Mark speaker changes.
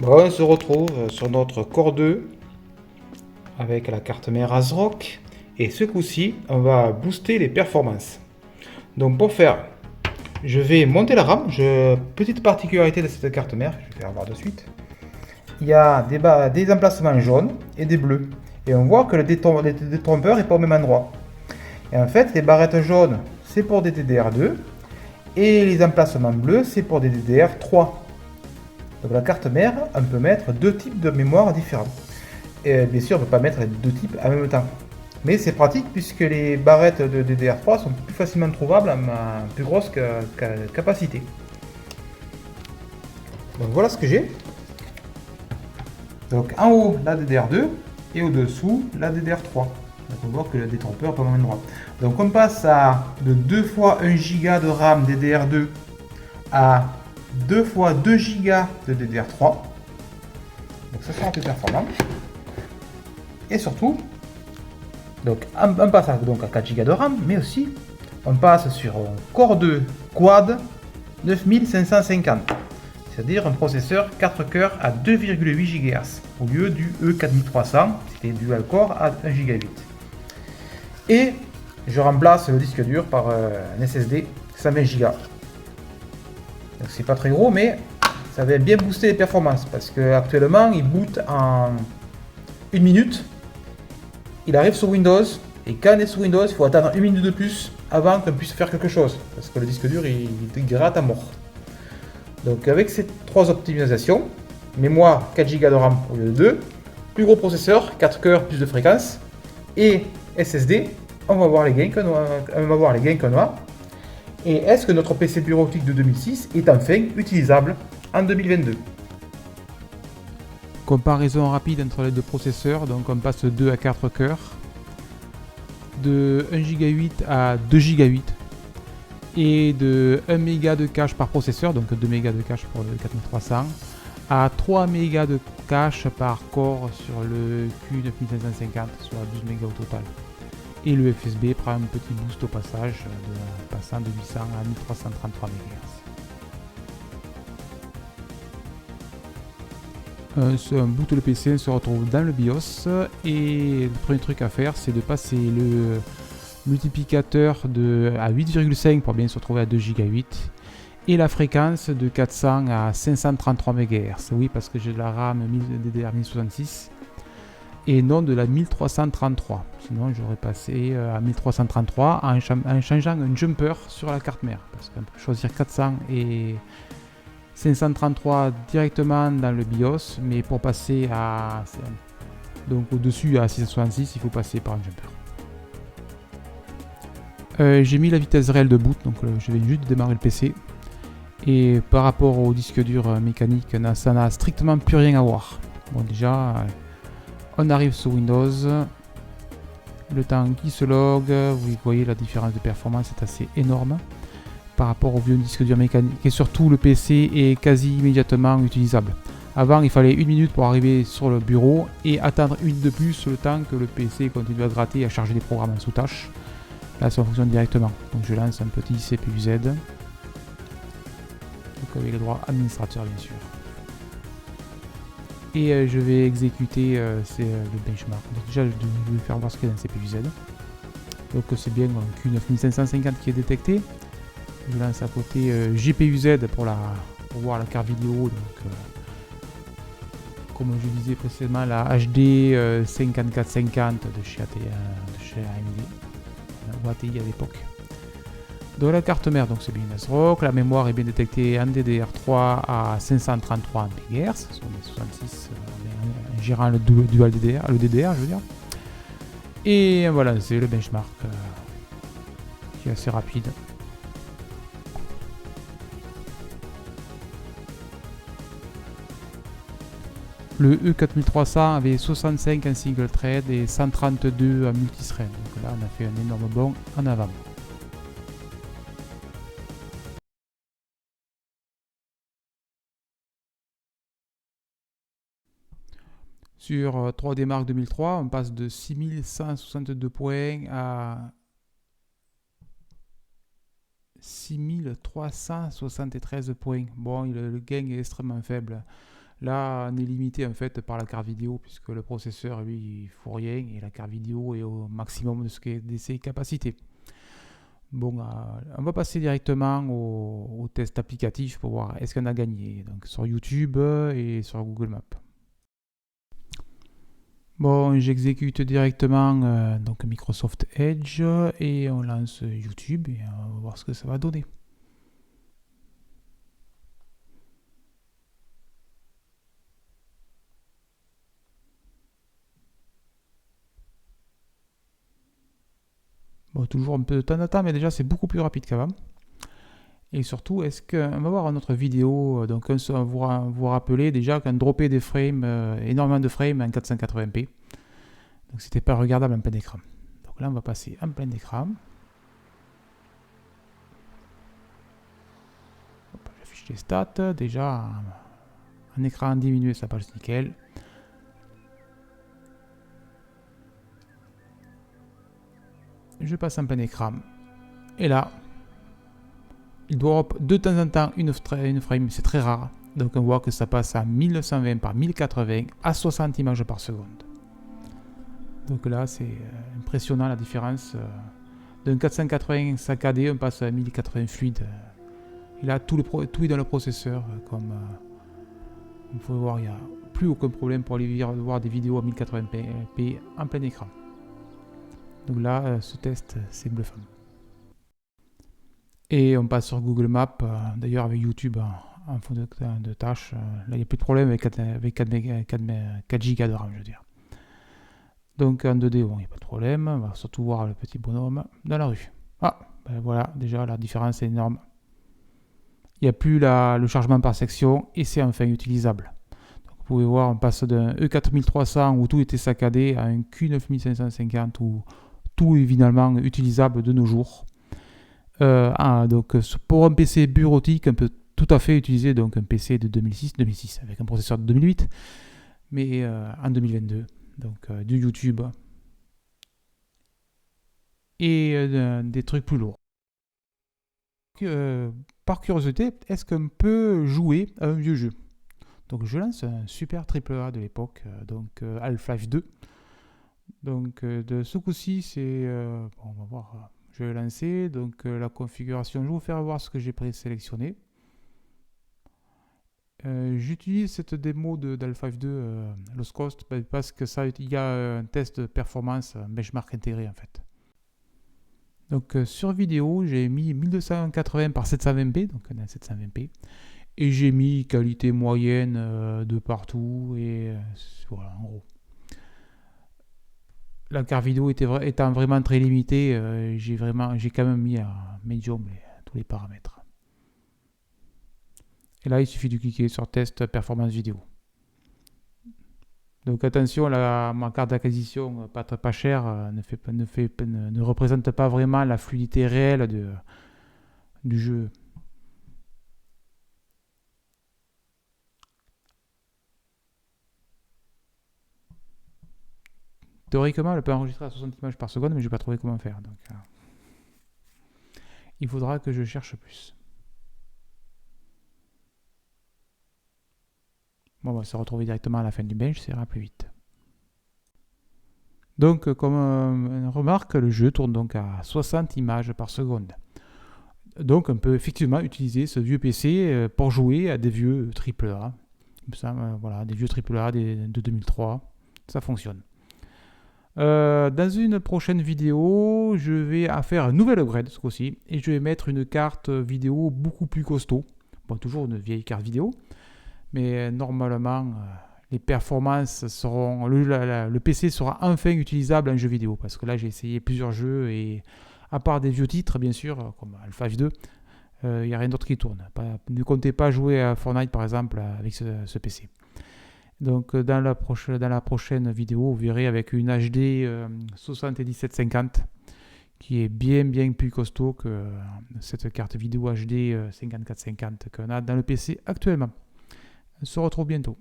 Speaker 1: Bon, on se retrouve sur notre Core 2 avec la carte mère ASRock et ce coup-ci, on va booster les performances. Donc pour faire, je vais monter la RAM. Petite particularité de cette carte mère, je vais faire voir de suite. Il y a des emplacements jaunes et des bleus. Et on voit que le détrompeur n'est pas au même endroit. Et en fait, les barrettes jaunes, c'est pour des DDR2 et les emplacements bleus, c'est pour des DDR3. Donc la carte mère, on peut mettre deux types de mémoire différents. Et bien sûr, on ne peut pas mettre les deux types en même temps. Mais c'est pratique puisque les barrettes de DDR3 sont plus facilement trouvables en plus grosse capacité. Donc voilà ce que j'ai. Donc en haut la DDR2 et au-dessous la DDR3. Donc on voit que le détrompeur est pas au même endroit. Donc on passe de 2 fois 1 Go de RAM DDR2 à 2 fois 2 Go de DDR3. Donc ça sera plus performant. Et surtout, donc on passe donc à 4 Go de RAM, mais aussi on passe sur un Core 2 Quad 9550, c'est-à-dire un processeur 4 coeurs à 2,8 GHz au lieu du E4300, c'était dual core à 1 Go 8. Et je remplace le disque dur par un SSD 120 Go. Donc c'est pas très gros, mais ça va bien booster les performances parce qu'actuellement il boot en 1 minute. Il arrive sur Windows, et quand on est sur Windows, il faut attendre 1 minute de plus avant qu'on puisse faire quelque chose, parce que le disque dur il gratte à mort. Donc avec ces trois optimisations, mémoire 4 Go de RAM au lieu de 2, plus gros processeur, 4 coeurs, plus de fréquences, et SSD, on va voir les gains qu'on a. Et est-ce que notre PC bureautique de 2006 est enfin utilisable en 2022?
Speaker 2: Comparaison rapide entre les deux processeurs, donc on passe de 2 à 4 coeurs, de 1 Go 8 à 2 Go 8, et de 1 méga de cache par processeur, donc 2 mégas de cache pour le 4300, à 3 mégas de cache par corps sur le Q9550, soit 12 mégas au total. Et le FSB prend un petit boost au passage, passant de 800 à 1333 MHz. On boot le PC, on se retrouve dans le BIOS et le premier truc à faire c'est de passer le multiplicateur à 8,5 pour bien se retrouver à 2 Go 8 et la fréquence de 400 à 533 MHz. Oui, parce que j'ai de la RAM DDR1066 et non de la 1333. Sinon j'aurais passé à 1333 en changeant un jumper sur la carte mère, parce qu'on peut choisir 400 et 533 directement dans le BIOS, mais pour passer donc au-dessus à 666, il faut passer par un jumper. J'ai mis la vitesse réelle de boot, donc je vais juste démarrer le PC. Et par rapport au disque dur mécanique, ça n'a strictement plus rien à voir. Bon, déjà, on arrive sur Windows. Le temps qui se log, vous voyez la différence de performance est assez énorme par rapport au vieux disque dur mécanique, et surtout le PC est quasi immédiatement utilisable. Avant il fallait 1 minute pour arriver sur le bureau et attendre 1 minute de plus le temps que le PC continue à gratter et à charger des programmes en sous-tâche. Là ça fonctionne directement, donc je lance un petit CPU-Z, donc avec le droit administrateur bien sûr. Et je vais exécuter le benchmark. Donc déjà je vais faire voir ce qu'il y a dans le CPU-Z. Donc c'est bien un Q9550 qui est détecté. Je lance à côté GPU-Z pour voir la carte vidéo. Donc, comme je disais précédemment, la HD 5450 de chez AMD, ou ATI à l'époque. Donc la carte mère, donc c'est bien une ASRock. La mémoire est bien détectée en DDR3 à 533 MHz, sur les 66, en gérant le dual DDR, le DDR je veux dire. Et voilà, c'est le benchmark qui est assez rapide. Le E4300 avait 65 en single thread et 132 en multithread. Donc là, on a fait un énorme bond en avant. Sur 3D Mark 2003, on passe de 6162 points à 6373 points. Bon, le gain est extrêmement faible. Là, on est limité en fait par la carte vidéo puisque le processeur, lui, il faut rien et la carte vidéo est au maximum de ses capacités. Bon, on va passer directement au test applicatif pour voir est-ce qu'on a gagné. Donc sur YouTube et sur Google Maps. Bon, j'exécute directement donc Microsoft Edge et on lance YouTube et on va voir ce que ça va donner. Bon, toujours un peu de temps d'attente, mais déjà c'est beaucoup plus rapide qu'avant. Et surtout, est-ce qu'on va voir notre vidéo, donc vous rappelez déjà qu'on dropait des frames, énormément de frames en 480p. Donc c'était pas regardable en plein écran. Donc là on va passer en plein écran. J'affiche les stats, déjà un écran diminué ça passe nickel. Je passe en plein écran. Et là, il drop de temps en temps une frame, c'est très rare. Donc on voit que ça passe à 1920 par 1080 à 60 images par seconde. Donc là c'est impressionnant la différence. D'un 480 saccadé, on passe à 1080 fluide. Et là tout est dans le processeur. Comme il faut voir, il n'y a plus aucun problème pour aller voir des vidéos à 1080p en plein écran. Donc là, ce test, c'est bluffant. Et on passe sur Google Maps, d'ailleurs avec YouTube en fond de tâche. Là, il n'y a plus de problème avec 4 Go de RAM, je veux dire. Donc en 2D, bon, il n'y a pas de problème. On va surtout voir le petit bonhomme dans la rue. Ah, ben voilà, déjà la différence est énorme. Il n'y a plus le chargement par section et c'est enfin utilisable. Donc, vous pouvez voir, on passe d'un E4300 où tout était saccadé à un Q9550 où tout est finalement utilisable de nos jours. Donc pour un PC bureautique, on peut tout à fait utiliser donc un PC de 2006 avec un processeur de 2008, mais en 2022, donc du YouTube et des trucs plus lourds. Par curiosité, est-ce qu'on peut jouer à un vieux jeu? Donc je lance un super AAA de l'époque, donc Half-Life 2. Donc de ce coup-ci, c'est... bon, on va voir, je vais lancer. Donc la configuration, je vais vous faire voir ce que j'ai présélectionné. J'utilise cette démo d'Half-Life 2 Lost Coast parce que il y a un test de performance, un benchmark intégré en fait. Donc sur vidéo, j'ai mis 1280 par 720p, donc on est à 720p. Et j'ai mis qualité moyenne de partout et voilà en gros. La carte vidéo étant vraiment très limitée, j'ai quand même mis à medium tous les paramètres. Et là, il suffit de cliquer sur test performance vidéo. Donc attention, ma carte d'acquisition pas chère ne représente pas vraiment la fluidité réelle du jeu. Théoriquement, elle peut enregistrer à 60 images par seconde, mais je n'ai pas trouvé comment faire. Donc, il faudra que je cherche plus. Bon, on va se retrouver directement à la fin du bench, ça ira plus vite. Donc, comme on remarque, le jeu tourne donc à 60 images par seconde. Donc, on peut effectivement utiliser ce vieux PC pour jouer à des vieux AAA. Ça, voilà, des vieux AAA de 2003. Ça fonctionne. Dans une prochaine vidéo, je vais faire un nouvel upgrade ce coup-ci et je vais mettre une carte vidéo beaucoup plus costaud. Bon, toujours une vieille carte vidéo, mais normalement, les performances seront. Le PC sera enfin utilisable en jeu vidéo parce que là, j'ai essayé plusieurs jeux et à part des vieux titres, bien sûr, comme Half-Life 2, il n'y a rien d'autre qui tourne. Ne comptez pas jouer à Fortnite par exemple avec ce PC. Donc dans la prochaine vidéo, vous verrez avec une HD 7750 qui est bien plus costaud que cette carte vidéo HD 5450 qu'on a dans le PC actuellement. On se retrouve bientôt.